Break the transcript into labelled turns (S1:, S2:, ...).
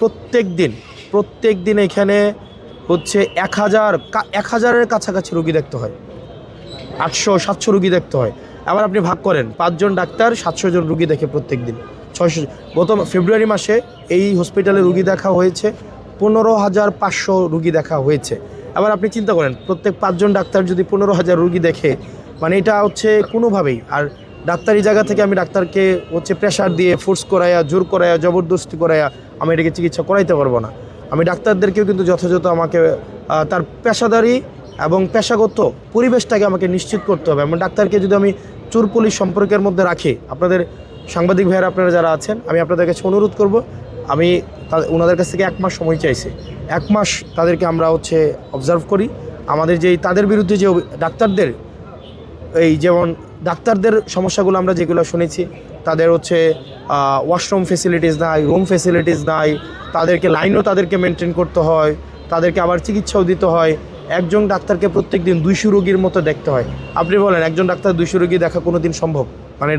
S1: প্রত্যেক দিন এখানে হচ্ছে 1000-এর কাছাকাছি রুগী দেখতে হয়, 800-700 রুগী দেখতে হয়। আবার আপনি ভাগ করেন 5 জন ডাক্তার 700 জন রুগী দেখে প্রত্যেক দিন, 600। গত ফেব্রুয়ারি মাসে এই হসপিটালে রুগী দেখা হয়েছে 15,500 রুগী দেখা হয়েছে। আবার আপনি চিন্তা করেন প্রত্যেক 5 জন ডাক্তার যদি 15,000 রুগী দেখে, মানে এটা হচ্ছে কোনোভাবেই। আর ডাক্তারি জায়গা থেকে আমি ডাক্তারকে হচ্ছে প্রেশার দিয়ে ফোর্স করাইয়া, জোর করাইয়া, জবরদস্তি করাইয়া আমি এটাকে চিকিৎসা করাইতে পারবো না। আমি ডাক্তারদেরকেও কিন্তু যথাযথ আমাকে তার পেশাদারি এবং পেশাগত পরিবেশটাকে আমাকে নিশ্চিত করতে হবে। এবং ডাক্তারকে যদি আমি চোর পুলিশ সম্পর্কের মধ্যে রাখি, আপনাদের সাংবাদিক ভাইয়েরা আপনারা যারা আছেন, আমি আপনাদের কাছে অনুরোধ করব, আমি ওনাদের কাছ থেকে 1 মাস সময় চাইছি। 1 মাস তাদেরকে আমরা হচ্ছে অবজার্ভ করি। আমাদের তাদের বিরুদ্ধে যে ডাক্তারদের যেমন ডাক্তারদের সমস্যাগুলো আমরা যেগুলো শুনেছি, তাদের হচ্ছে ওয়াশরুম ফেসিলিটিস নাই, রুম ফেসিলিটিস নাই, তাদেরকে তাদেরকে মেনটেন করতে হয়, তাদেরকে আবার চিকিৎসাও দিতে হয়। একজন ডাক্তারকে প্রত্যেক দিন 200 রোগীর মতো দেখতে হয়। আপনি বলেন একজন ডাক্তার 200 রোগী দেখা কোনো দিন সম্ভব? মানে